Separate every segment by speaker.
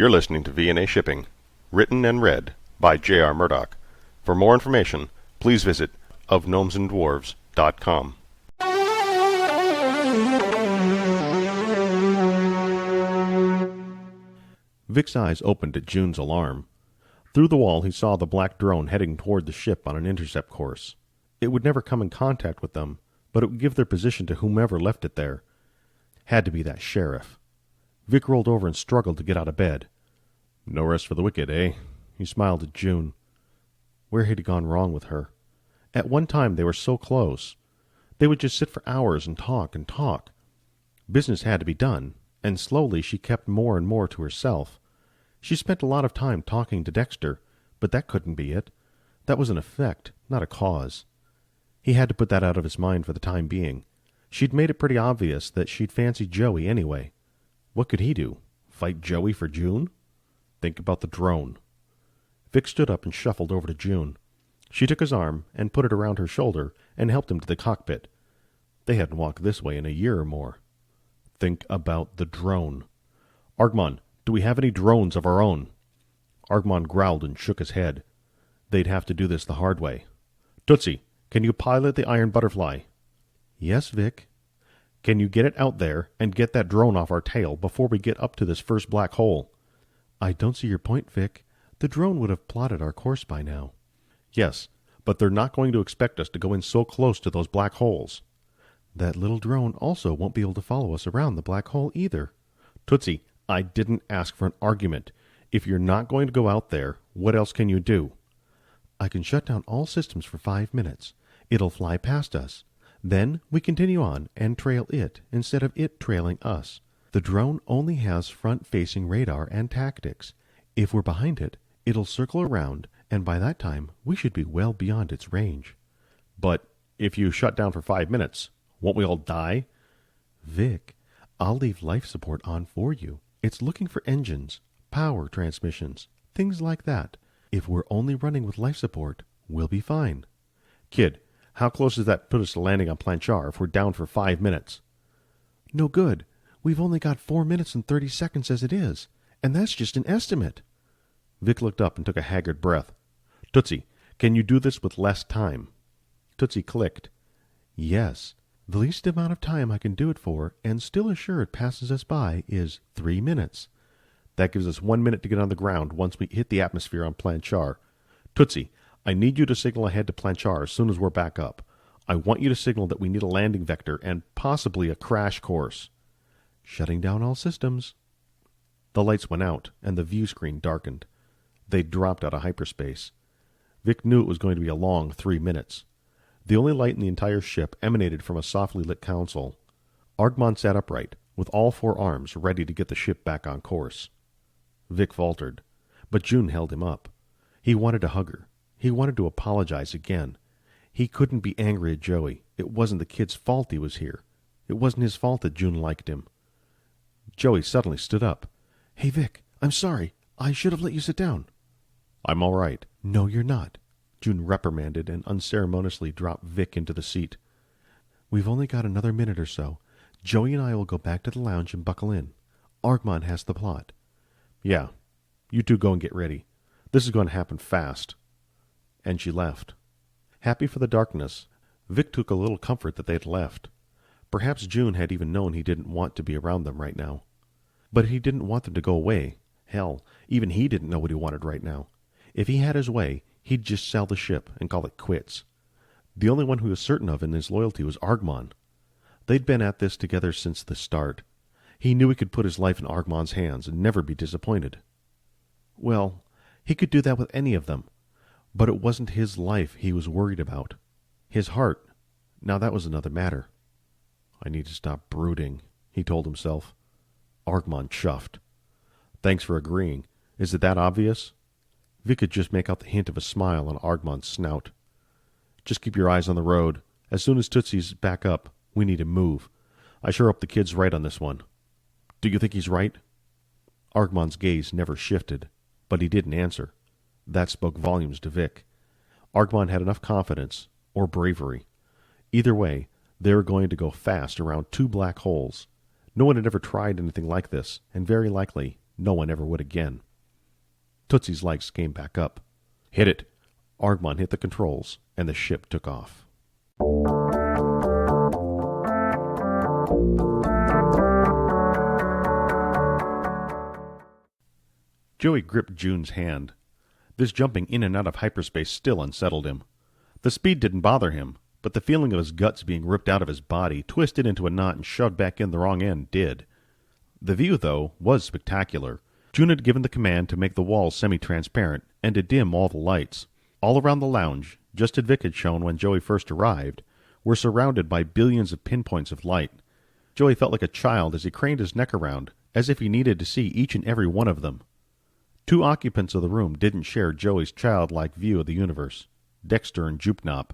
Speaker 1: You're listening to V&A Shipping, written and read by J.R. Murdoch. For more information, please visit ofgnomesandDwarves.com.
Speaker 2: Vic's eyes opened at June's alarm. Through the wall he saw the black drone heading toward the ship on an intercept course. It would never come in contact with them, but it would give their position to whomever left it there. Had to be that sheriff. Vic rolled over and struggled to get out of bed. No rest for the wicked, eh? He smiled at June. Where had he gone wrong with her? At one time they were so close. They would just sit for hours and talk and talk. Business had to be done, and slowly she kept more and more to herself. She spent a lot of time talking to Dexter, but that couldn't be it. That was an effect, not a cause. He had to put that out of his mind for the time being. She'd made it pretty obvious that she'd fancy Joey anyway. What could he do? Fight Joey for June? Think about the drone. Vic stood up and shuffled over to June. She took his arm and put it around her shoulder and helped him to the cockpit. They hadn't walked this way in a year or more. Think about the drone. Argmon, do we have any drones of our own? Argmon growled and shook his head. They'd have to do this the hard way. Tootsie, can you pilot the Iron Butterfly? Yes, Vic. Can you get it out there and get that drone off our tail before we get up to this first black hole? I don't see your point, Vic. The drone would have plotted our course by now. Yes, but they're not going to expect us to go in so close to those black holes. That little drone also won't be able to follow us around the black hole either. Tootsie, I didn't ask for an argument. If you're not going to go out there, what else can you do? I can shut down all systems for 5 minutes. It'll fly past us. Then we continue on and trail it instead of it trailing us. The drone only has front-facing radar and tactics. If we're behind it, it'll circle around, and by that time we should be well beyond its range. But if you shut down for 5 minutes, won't we all die? Vic, I'll leave life support on for you. It's looking for engines, power transmissions, things like that. If we're only running with life support, we'll be fine. Kid, how close does that put us to landing on Planchar if we're down for 5 minutes? No good. We've only got 4 minutes and 30 seconds as it is, and that's just an estimate. Vic looked up and took a haggard breath. Tootsie, can you do this with less time? Tootsie clicked. Yes. The least amount of time I can do it for, and still assure it passes us by, is 3 minutes. That gives us 1 minute to get on the ground once we hit the atmosphere on Planchar. Tootsie, I need you to signal ahead to Planchar as soon as we're back up. I want you to signal that we need a landing vector and possibly a crash course. Shutting down all systems. The lights went out, and the view screen darkened. They'd dropped out of hyperspace. Vic knew it was going to be a long 3 minutes. The only light in the entire ship emanated from a softly lit console. Argmon sat upright, with all 4 arms ready to get the ship back on course. Vic faltered, but June held him up. He wanted to hug her. He wanted to apologize again. He couldn't be angry at Joey. It wasn't the kid's fault he was here. It wasn't his fault that June liked him. Joey suddenly stood up. Hey, Vic, I'm sorry. I should have let you sit down. I'm all right. No, you're not. June reprimanded and unceremoniously dropped Vic into the seat. We've only got another minute or so. Joey and I will go back to the lounge and buckle in. Argmon has the plot. Yeah, you two go and get ready. This is going to happen fast. And she left. Happy for the darkness, Vic took a little comfort that they'd left. Perhaps June had even known he didn't want to be around them right now. But he didn't want them to go away. Hell, even he didn't know what he wanted right now. If he had his way, he'd just sell the ship and call it quits. The only one who was certain of in his loyalty was Argmon. They'd been at this together since the start. He knew he could put his life in Argmon's hands and never be disappointed. Well, he could do that with any of them. But it wasn't his life he was worried about. His heart, now that was another matter. I need to stop brooding, he told himself. Argmon chuffed. Thanks for agreeing. Is it that obvious? Vic could just make out the hint of a smile on Argmon's snout. Just keep your eyes on the road. As soon as Tootsie's back up, we need to move. I sure hope the kid's right on this one. Do you think he's right? Argmon's gaze never shifted, but he didn't answer. That spoke volumes to Vic. Argmon had enough confidence, or bravery. Either way, they were going to go fast around 2 black holes. No one had ever tried anything like this, and very likely no one ever would again. Tootsie's legs came back up. "Hit it!" Argmon hit the controls, and the ship took off. Joey gripped June's hand. This jumping in and out of hyperspace still unsettled him. The speed didn't bother him, but the feeling of his guts being ripped out of his body, twisted into a knot and shoved back in the wrong end, did. The view, though, was spectacular. June had given the command to make the walls semi-transparent and to dim all the lights. All around the lounge, just as Vic had shown when Joey first arrived, were surrounded by billions of pinpoints of light. Joey felt like a child as he craned his neck around, as if he needed to see each and every one of them. Two occupants of the room didn't share Joey's childlike view of the universe, Dexter and Jupnop.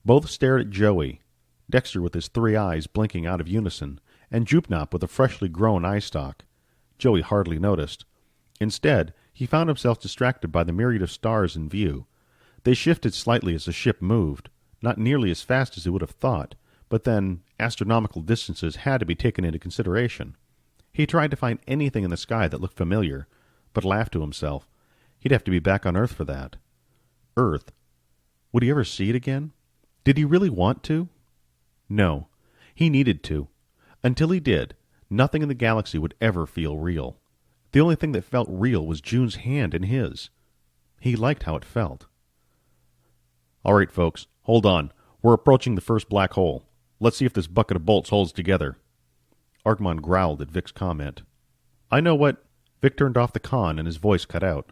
Speaker 2: Both stared at Joey, Dexter with his 3 eyes blinking out of unison, and Jupnop with a freshly grown eye stalk. Joey hardly noticed. Instead, he found himself distracted by the myriad of stars in view. They shifted slightly as the ship moved, not nearly as fast as he would have thought, but then astronomical distances had to be taken into consideration. He tried to find anything in the sky that looked familiar, but laughed to himself. He'd have to be back on Earth for that. Earth? Would he ever see it again? Did he really want to? No. He needed to. Until he did, nothing in the galaxy would ever feel real. The only thing that felt real was June's hand in his. He liked how it felt. "All right, folks, hold on. We're approaching the first black hole. Let's see if this bucket of bolts holds together." Argmon growled at Vic's comment. "I know what—" Vic turned off the con and his voice cut out.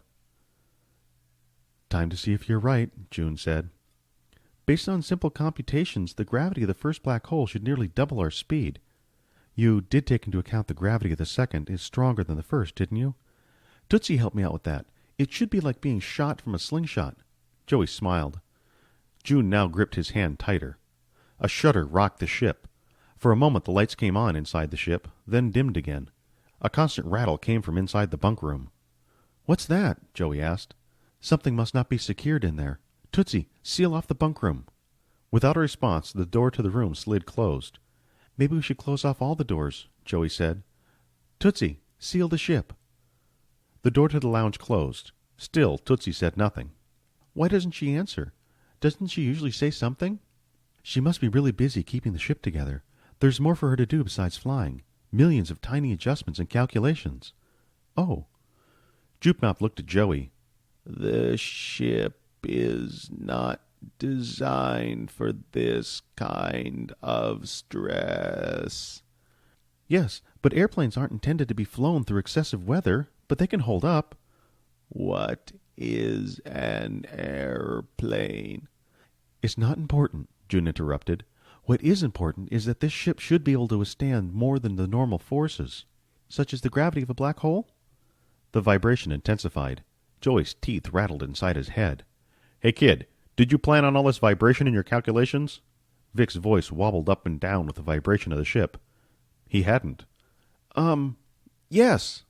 Speaker 2: "Time to see if you're right," June said. "Based on simple computations, the gravity of the first black hole should nearly double our speed. You did take into account the gravity of the second is stronger than the first, didn't you? Tootsie helped me out with that. It should be like being shot from a slingshot." Joey smiled. June now gripped his hand tighter. A shudder rocked the ship. For a moment the lights came on inside the ship, then dimmed again. A constant rattle came from inside the bunk room. "What's that?" Joey asked. "Something must not be secured in there. Tootsie, seal off the bunk room." Without a response, the door to the room slid closed. "Maybe we should close off all the doors," Joey said. "Tootsie, seal the ship." The door to the lounge closed. Still, Tootsie said nothing. "Why doesn't she answer? Doesn't she usually say something?" "She must be really busy keeping the ship together. There's more for her to do besides flying. Millions of tiny adjustments and calculations." "Oh." Jupnop looked at Joey. "The ship is not designed for this kind of stress." "Yes, but airplanes aren't intended to be flown through excessive weather, but they can hold up." "What is an airplane?" "It's not important," June interrupted. "What is important is that this ship should be able to withstand more than the normal forces." "Such as the gravity of a black hole?" The vibration intensified. Joey's teeth rattled inside his head. "Hey, kid, did you plan on all this vibration in your calculations?" Vic's voice wobbled up and down with the vibration of the ship. He hadn't. Yes."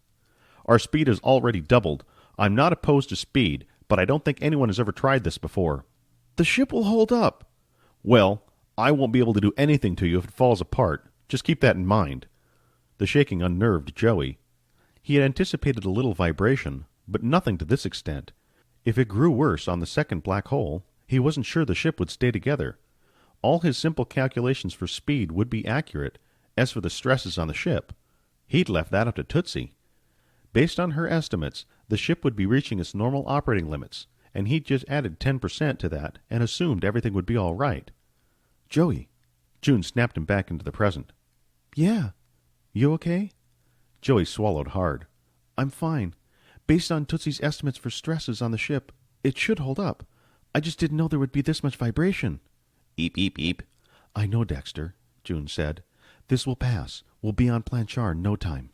Speaker 2: "Our speed has already doubled. I'm not opposed to speed, but I don't think anyone has ever tried this before." "The ship will hold up." "Well, I won't be able to do anything to you if it falls apart. Just keep that in mind." The shaking unnerved Joey. He had anticipated a little vibration, but nothing to this extent. If it grew worse on the second black hole, he wasn't sure the ship would stay together. All his simple calculations for speed would be accurate. As for the stresses on the ship, he'd left that up to Tootsie. Based on her estimates, the ship would be reaching its normal operating limits, and he'd just added 10% to that and assumed everything would be all right. "Joey." June snapped him back into the present. "Yeah. You okay?" Joey swallowed hard. "I'm fine. Based on Tootsie's estimates for stresses on the ship, it should hold up. I just didn't know there would be this much vibration." "Eep, eep, eep." "I know, Dexter," June said. "This will pass. We'll be on Planchar in no time."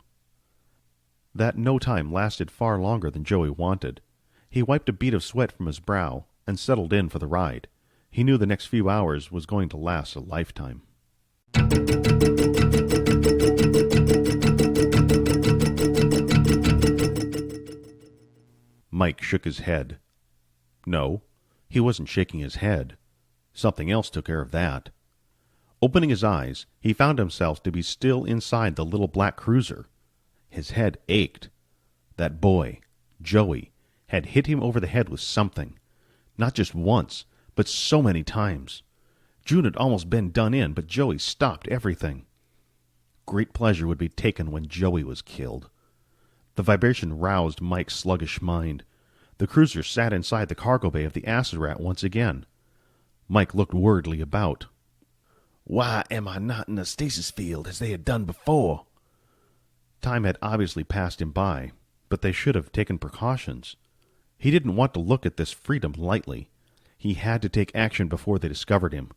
Speaker 2: That no time lasted far longer than Joey wanted. He wiped a bead of sweat from his brow and settled in for the ride. He knew the next few hours was going to last a lifetime. Mike shook his head. No, he wasn't shaking his head. Something else took care of that. Opening his eyes, he found himself to be still inside the little black cruiser. His head ached. That boy, Joey, had hit him over the head with something. Not just once, but so many times. June had almost been done in, but Joey stopped everything. Great pleasure would be taken when Joey was killed. The vibration roused Mike's sluggish mind. The cruiser sat inside the cargo bay of the acid rat once again. Mike looked worriedly about. Why am I not in a stasis field as they had done before? Time had obviously passed him by, but they should have taken precautions. He didn't want to look at this freedom lightly. He had to take action before they discovered him.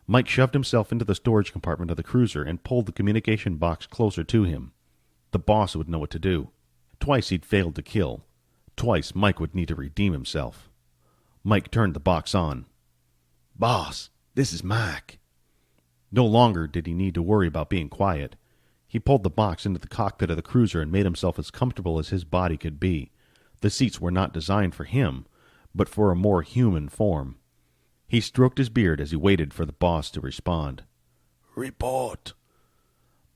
Speaker 2: Mike shoved himself into the storage compartment of the cruiser and pulled the communication box closer to him. The boss would know what to do. Twice he'd failed to kill. Twice Mike would need to redeem himself. Mike turned the box on. Boss, this is Mike. No longer did he need to worry about being quiet. He pulled the box into the cockpit of the cruiser and made himself as comfortable as his body could be. The seats were not designed for him, but for a more human form. He stroked his beard as he waited for the boss to respond. Report.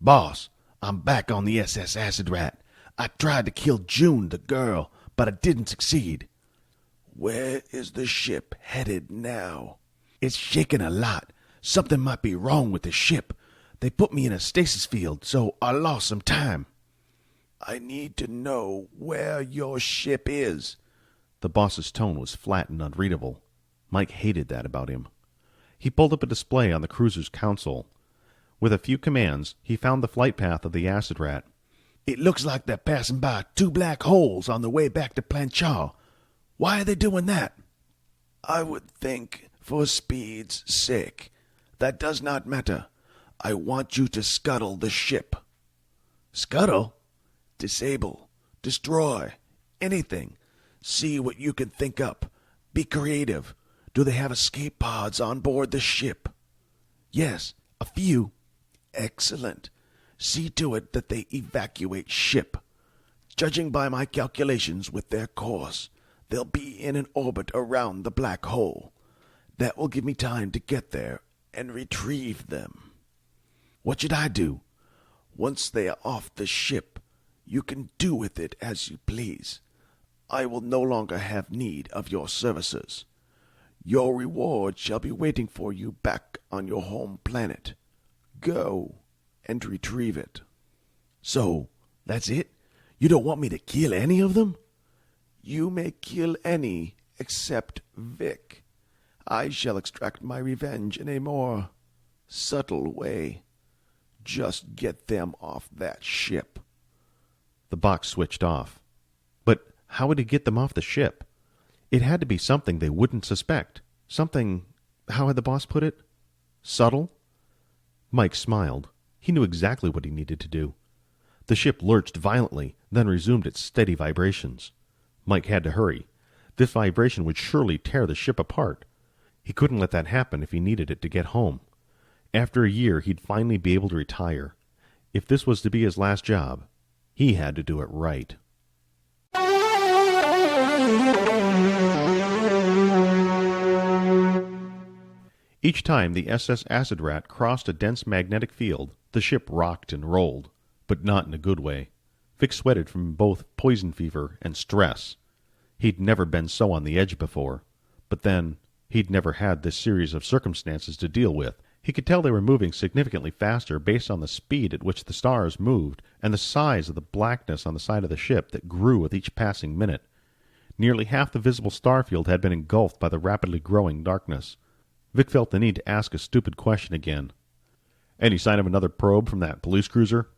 Speaker 2: Boss, I'm back on the SS Acid Rat. I tried to kill June, the girl, but I didn't succeed. Where is the ship headed now? It's shaking a lot. Something might be wrong with the ship. They put me in a stasis field, so I lost some time. I need to know where your ship is. The boss's tone was flat and unreadable. Mike hated that about him. He pulled up a display on the cruiser's console. With a few commands, he found the flight path of the acid rat. It looks like they're passing by 2 black holes on the way back to Planchar. Why are they doing that? I would think for speed's sake. That does not matter. I want you to scuttle the ship. Scuttle? Disable. Destroy. Anything. See what you can think up. Be creative. Do they have escape pods on board the ship? Yes, a few. Excellent. See to it that they evacuate ship. Judging by my calculations with their course, they'll be in an orbit around the black hole. That will give me time to get there and retrieve them. What should I do? Once they are off the ship, you can do with it as you please. I will no longer have need of your services. Your reward shall be waiting for you back on your home planet. Go and retrieve it. So, that's it? You don't want me to kill any of them? You may kill any except Vic. I shall extract my revenge in a more subtle way. Just get them off that ship. The box switched off. But how would he get them off the ship? It had to be something they wouldn't suspect. Something, how had the boss put it? Subtle? Mike smiled. He knew exactly what he needed to do. The ship lurched violently, then resumed its steady vibrations. Mike had to hurry. This vibration would surely tear the ship apart. He couldn't let that happen if he needed it to get home. After a year, he'd finally be able to retire. If this was to be his last job, he had to do it right. Each time the SS Acid Rat crossed a dense magnetic field, the ship rocked and rolled, but not in a good way. Vic sweated from both poison fever and stress. He'd never been so on the edge before, but then he'd never had this series of circumstances to deal with. He could tell they were moving significantly faster based on the speed at which the stars moved and the size of the blackness on the side of the ship that grew with each passing minute. Nearly half the visible star field had been engulfed by the rapidly growing darkness. Vic felt the need to ask a stupid question again. Any sign of another probe from that police cruiser?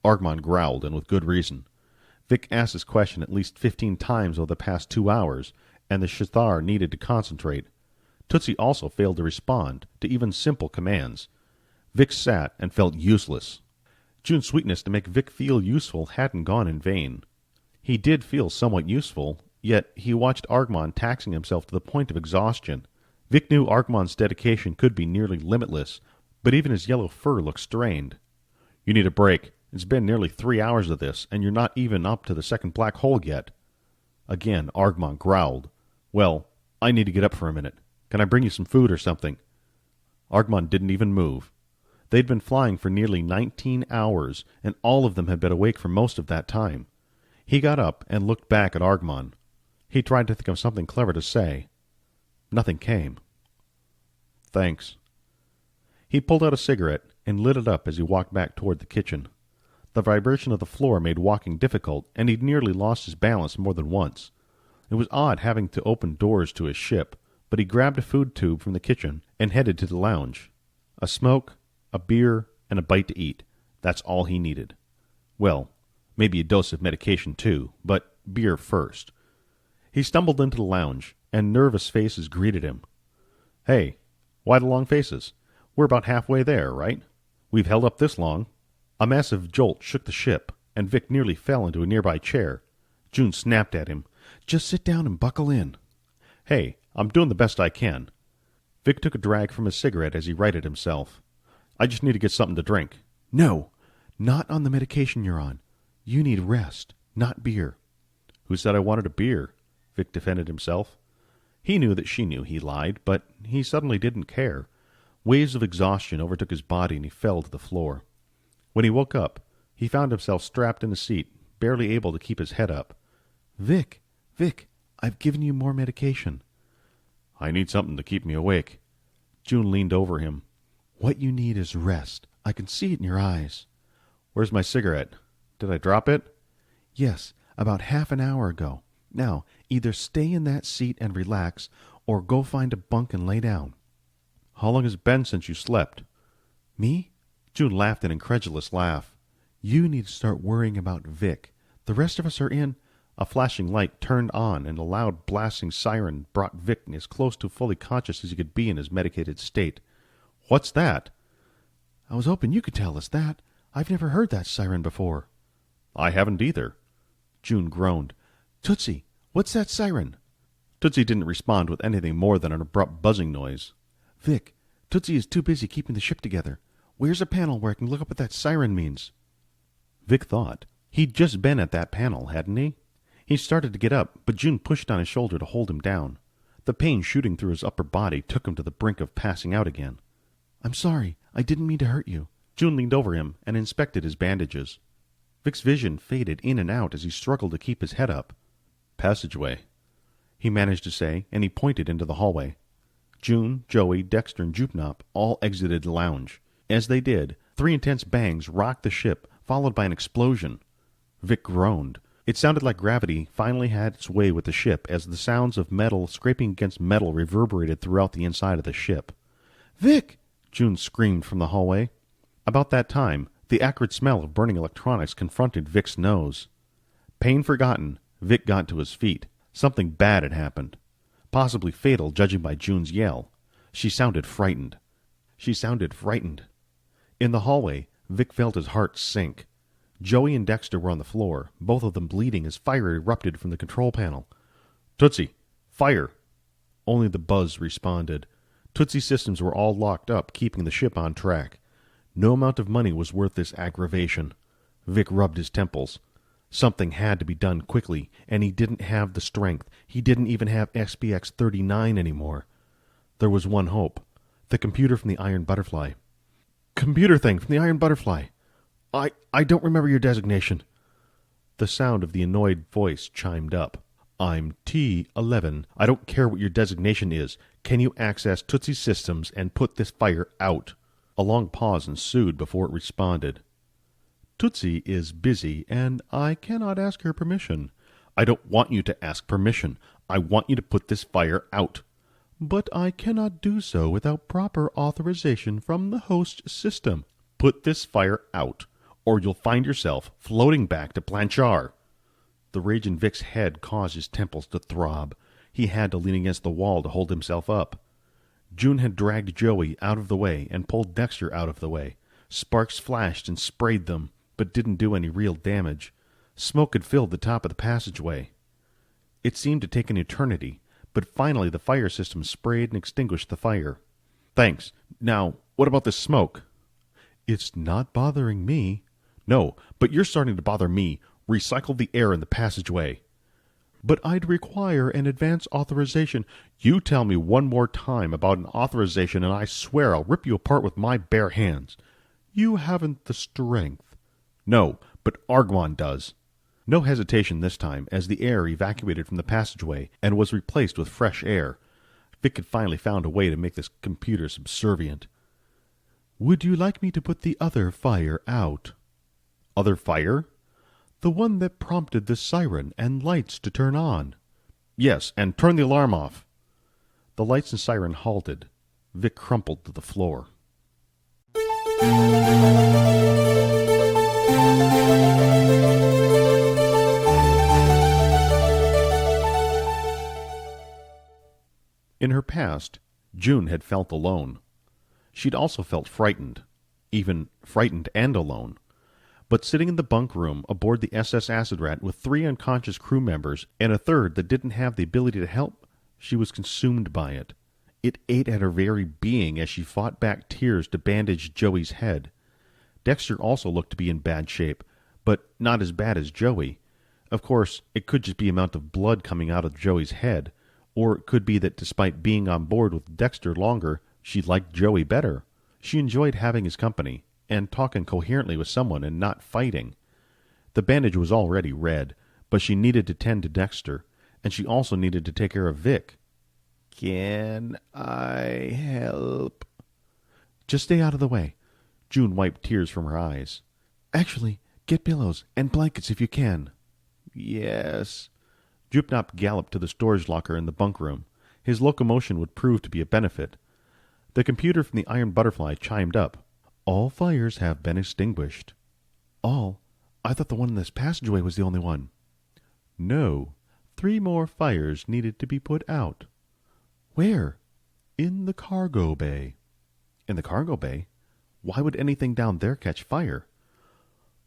Speaker 2: Argmon growled, and with good reason. Vic asked his question at least 15 times over the past 2 hours, and the Shithar needed to concentrate. Tootsie also failed to respond to even simple commands. Vic sat and felt useless. June's sweetness to make Vic feel useful hadn't gone in vain. He did feel somewhat useful, yet he watched Argmon taxing himself to the point of exhaustion. Vic knew Argmon's dedication could be nearly limitless, but even his yellow fur looked strained. You need a break. It's been nearly 3 hours of this, and you're not even up to the second black hole yet. Again, Argmon growled. Well, I need to get up for a minute. Can I bring you some food or something? Argmon didn't even move. They'd been flying for nearly 19 hours, and all of them had been awake for most of that time. He got up and looked back at Argmon. He tried to think of something clever to say. Nothing came. Thanks. He pulled out a cigarette and lit it up as he walked back toward the kitchen. The vibration of the floor made walking difficult, and he'd nearly lost his balance more than once. It was odd having to open doors to his ship, but he grabbed a food tube from the kitchen and headed to the lounge. A smoke, a beer, and a bite to eat. That's all he needed. Well, maybe a dose of medication too, but beer first. He stumbled into the lounge, and nervous faces greeted him. Hey, why the long faces? We're about halfway there, right? We've held up this long. A massive jolt shook the ship, and Vic nearly fell into a nearby chair. June snapped at him. Just sit down and buckle in. Hey, I'm doing the best I can. Vic took a drag from his cigarette as he righted himself. I just need to get something to drink. No, not on the medication you're on. You need rest, not beer. Who said I wanted a beer? Vic defended himself. He knew that she knew he lied, but he suddenly didn't care. Waves of exhaustion overtook his body and he fell to the floor. When he woke up, he found himself strapped in a seat, barely able to keep his head up. Vic, I've given you more medication. I need something to keep me awake. June leaned over him. What you need is rest. I can see it in your eyes. Where's my cigarette? Did I drop it? Yes, about half an hour ago. Now, either stay in that seat and relax, or go find a bunk and lay down. How long has it been since you slept? Me? June laughed an incredulous laugh. You need to start worrying about Vic. The rest of us are in. A flashing light turned on, and a loud blasting siren brought Vic as close to fully conscious as he could be in his medicated state. What's that? I was hoping you could tell us that. I've never heard that siren before. I haven't either. June groaned. Tootsie, what's that siren? Tootsie didn't respond with anything more than an abrupt buzzing noise. Vic, Tootsie is too busy keeping the ship together. Where's a panel where I can look up what that siren means? Vic thought. He'd just been at that panel, hadn't he? He started to get up, but June pushed on his shoulder to hold him down. The pain shooting through his upper body took him to the brink of passing out again. I'm sorry. I didn't mean to hurt you. June leaned over him and inspected his bandages. Vic's vision faded in and out as he struggled to keep his head up. Passageway, he managed to say, and he pointed into the hallway. June, Joey, Dexter, and Jupnop all exited the lounge. As they did, 3 intense bangs rocked the ship, followed by an explosion. Vic groaned. It sounded like gravity finally had its way with the ship as the sounds of metal scraping against metal reverberated throughout the inside of the ship. Vic! June screamed from the hallway. About that time, the acrid smell of burning electronics confronted Vic's nose. Pain forgotten, Vic got to his feet. Something bad had happened. Possibly fatal, judging by June's yell. She sounded frightened. In the hallway, Vic felt his heart sink. Joey and Dexter were on the floor, both of them bleeding as fire erupted from the control panel. Tootsie, fire! Only the buzz responded. Tootsie's systems were all locked up, keeping the ship on track. No amount of money was worth this aggravation. Vic rubbed his temples. Something had to be done quickly, and he didn't have the strength. He didn't even have SPX-39 anymore. There was one hope. The computer from the Iron Butterfly. Computer thing from the Iron Butterfly. I don't remember your designation. The sound of the annoyed voice chimed up. I'm T-11. I don't care what your designation is. Can you access Tootsie's systems and put this fire out? A long pause ensued before it responded. Tootsie is busy, and I cannot ask her permission. I don't want you to ask permission. I want you to put this fire out. But I cannot do so without proper authorization from the host system. Put this fire out, or you'll find yourself floating back to Blanchard. The rage in Vic's head caused his temples to throb. He had to lean against the wall to hold himself up. June had dragged Joey out of the way and pulled Dexter out of the way. Sparks flashed and sprayed them, but didn't do any real damage. Smoke had filled the top of the passageway. It seemed to take an eternity, but finally the fire system sprayed and extinguished the fire. Thanks. Now, what about this smoke? It's not bothering me. No, but you're starting to bother me. Recycle the air in the passageway. But I'd require an advance authorization. You tell me one more time about an authorization, and I swear I'll rip you apart with my bare hands. You haven't the strength. No, but Argmon does. No hesitation this time, as the air evacuated from the passageway and was replaced with fresh air. Vic had finally found a way to make this computer subservient. "Would you like me to put the other fire out?" "Other fire?" "The one that prompted the siren and lights to turn on." "Yes, and turn the alarm off." The lights and siren halted. Vic crumpled to the floor. In her past, June had felt alone. She'd also felt frightened, even frightened and alone. But sitting in the bunk room aboard the SS Acid Rat with 3 unconscious crew members and a third that didn't have the ability to help, she was consumed by it. It ate at her very being as she fought back tears to bandage Joey's head. Dexter also looked to be in bad shape, but not as bad as Joey. Of course, it could just be the amount of blood coming out of Joey's head, or it could be that despite being on board with Dexter longer, she liked Joey better. She enjoyed having his company, and talking coherently with someone and not fighting. The bandage was already red, but she needed to tend to Dexter, and she also needed to take care of Vic. "Can I help?" "Just stay out of the way." June wiped tears from her eyes. "Actually, get pillows and blankets if you can." "Yes." Droopnop galloped to the storage locker in the bunk room. His locomotion would prove to be a benefit. The computer from the Iron Butterfly chimed up. "All fires have been extinguished." "All? I thought the one in this passageway was the only one." "No. 3 more fires needed to be put out." "Where?" "In the cargo bay." "In the cargo bay? Why would anything down there catch fire?"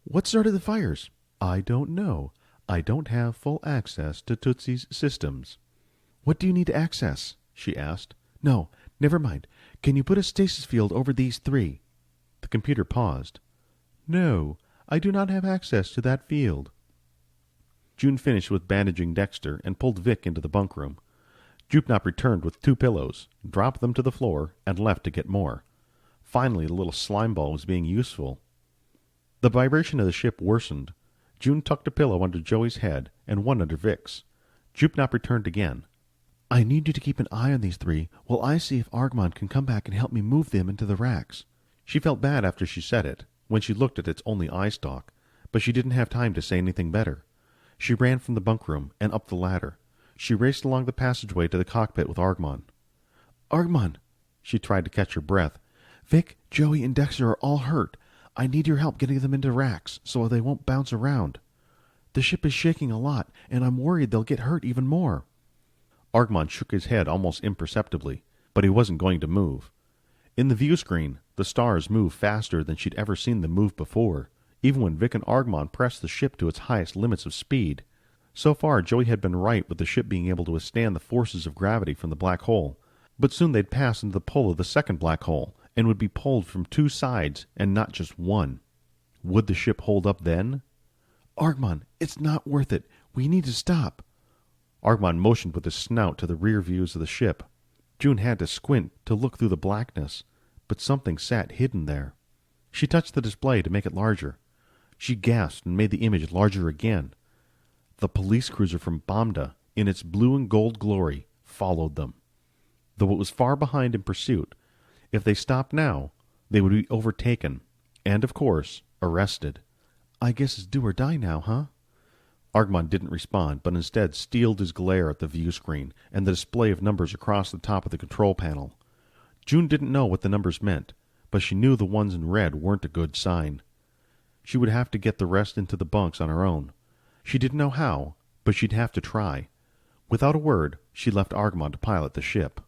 Speaker 2: "What started the fires?" "I don't know. I don't have full access to Tootsie's systems." "What do you need to access?" she asked. "No, never mind. Can you put a stasis field over these 3? The computer paused. "No, I do not have access to that field." June finished with bandaging Dexter and pulled Vic into the bunk room. Droopnop returned with 2 pillows, dropped them to the floor, and left to get more. Finally, the little slime ball was being useful. The vibration of the ship worsened. June tucked a pillow under Joey's head and one under Vic's. Droopnop returned again. "I need you to keep an eye on these 3 while I see if Argmon can come back and help me move them into the racks." She felt bad after she said it, when she looked at its only eye stalk, but she didn't have time to say anything better. She ran from the bunk room and up the ladder. She raced along the passageway to the cockpit with Argmon. "Argmon!" She tried to catch her breath. "Vic, Joey, and Dexter are all hurt. I need your help getting them into racks so they won't bounce around. The ship is shaking a lot, and I'm worried they'll get hurt even more." Argmon shook his head almost imperceptibly, but he wasn't going to move. In the view screen, the stars moved faster than she'd ever seen them move before, even when Vic and Argmon pressed the ship to its highest limits of speed. So far, Joey had been right with the ship being able to withstand the forces of gravity from the black hole, but soon they'd pass into the pull of the second black hole, and would be pulled from 2 sides and not just one. Would the ship hold up then? "Argmon, it's not worth it. We need to stop." Argmon motioned with his snout to the rear views of the ship. June had to squint to look through the blackness, but something sat hidden there. She touched the display to make it larger. She gasped and made the image larger again. The police cruiser from Bomda, in its blue and gold glory, followed them. Though it was far behind in pursuit, if they stopped now, they would be overtaken, and, of course, arrested. "I guess it's do or die now, huh?" Argmon didn't respond, but instead steeled his glare at the view screen and the display of numbers across the top of the control panel. June didn't know what the numbers meant, but she knew the ones in red weren't a good sign. She would have to get the rest into the bunks on her own. She didn't know how, but she'd have to try. Without a word, she left Argmon to pilot the ship.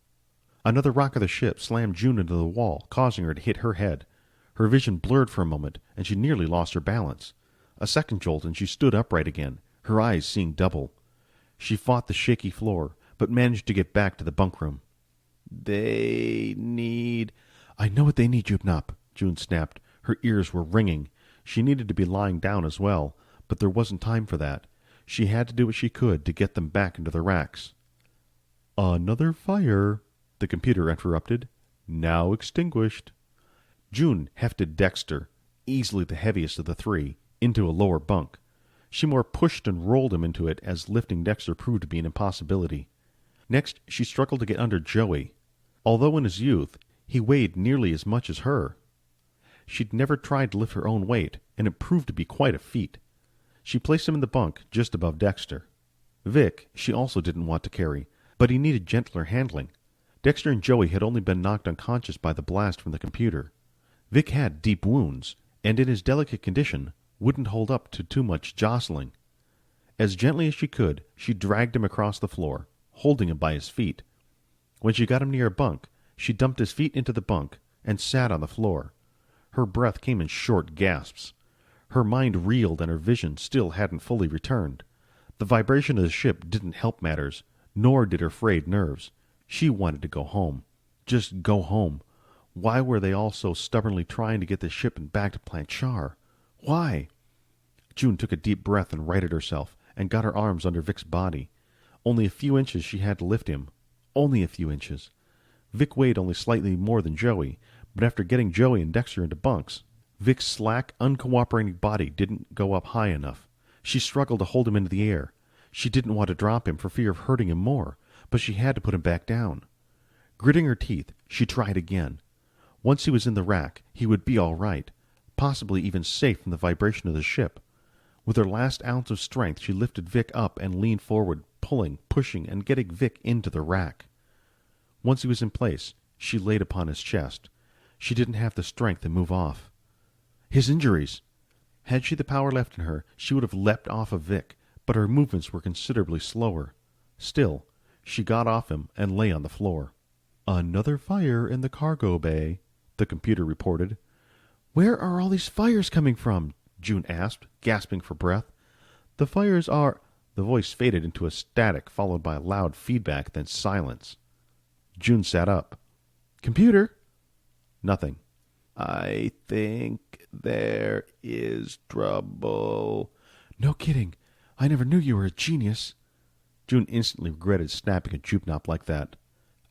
Speaker 2: Another rock of the ship slammed June into the wall, causing her to hit her head. Her vision blurred for a moment, and she nearly lost her balance. A second jolt, and she stood upright again, her eyes seeing double. She fought the shaky floor, but managed to get back to the bunk room. "They need—" "I know what they need, Droopnop," June snapped. Her ears were ringing. She needed to be lying down as well, but there wasn't time for that. She had to do what she could to get them back into the racks. "Another fire," the computer interrupted. "Now extinguished." June hefted Dexter, easily the heaviest of the 3, into a lower bunk. She more pushed and rolled him into it as lifting Dexter proved to be an impossibility. Next, she struggled to get under Joey. Although in his youth, he weighed nearly as much as her. She'd never tried to lift her own weight, and it proved to be quite a feat. She placed him in the bunk just above Dexter. Vic she also didn't want to carry, but he needed gentler handling. Dexter and Joey had only been knocked unconscious by the blast from the computer. Vic had deep wounds, and in his delicate condition, wouldn't hold up to too much jostling. As gently as she could, she dragged him across the floor, holding him by his feet. When she got him near a bunk, she dumped his feet into the bunk and sat on the floor. Her breath came in short gasps. Her mind reeled and her vision still hadn't fully returned. The vibration of the ship didn't help matters, nor did her frayed nerves. She wanted to go home. Just go home. Why were they all so stubbornly trying to get the shipment back to Planchar? Why? June took a deep breath and righted herself, and got her arms under Vic's body. Only a few inches she had to lift him. Only a few inches. Vic weighed only slightly more than Joey, but after getting Joey and Dexter into bunks, Vic's slack, uncooperating body didn't go up high enough. She struggled to hold him into the air. She didn't want to drop him for fear of hurting him more, but she had to put him back down. Gritting her teeth, she tried again. Once he was in the rack, he would be all right, possibly even safe from the vibration of the ship. With her last ounce of strength, she lifted Vic up and leaned forward, pulling, pushing, and getting Vic into the rack. Once he was in place, she laid upon his chest. She didn't have the strength to move off. His injuries! Had she the power left in her, she would have leapt off of Vic, but her movements were considerably slower. Still, she got off him and lay on the floor. "Another fire in the cargo bay," the computer reported. "Where are all these fires coming from?" June asked, gasping for breath. "The fires are—" The voice faded into a static, followed by a loud feedback, then silence. June sat up. "Computer?" Nothing. "I think there is trouble." "No kidding. I never knew you were a genius." June instantly regretted snapping at Jupnop like that.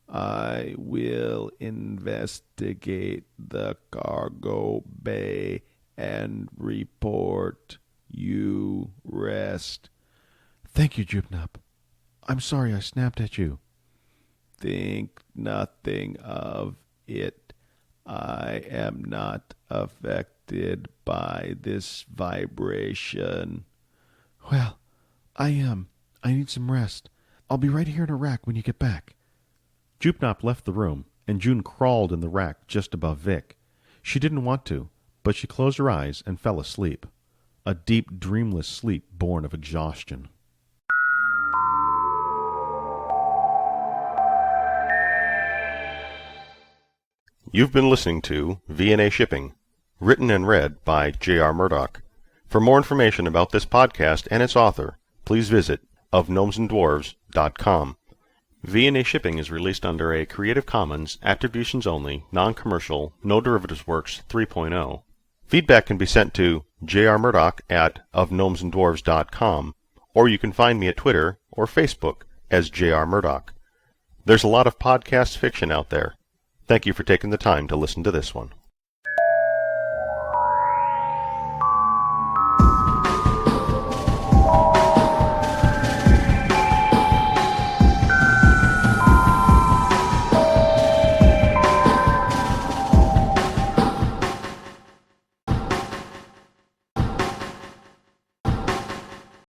Speaker 2: "I will investigate the cargo bay and report. You rest." "Thank you, Jupnop. I'm sorry I snapped at you." "Think nothing of it. I am not affected by this vibration." "Well, I am. I need some rest. I'll be right here in a rack when you get back." Jupnop left the room, and June crawled in the rack just above Vic. She didn't want to, but she closed her eyes and fell asleep. A deep, dreamless sleep born of exhaustion.
Speaker 1: You've been listening to V&A Shipping, written and read by J.R. Murdoch. For more information about this podcast and its author, please visit ofgnomesandDwarves.com. V&A Shipping is released under a Creative Commons Attributions Only, Non-Commercial, No Derivatives Works 3.0. Feedback can be sent to jrmurdoch@ofgnomesandDwarves.com, or you can find me at Twitter or Facebook as J.R. Murdoch. There's a lot of podcast fiction out there. Thank you for taking the time to listen to this one.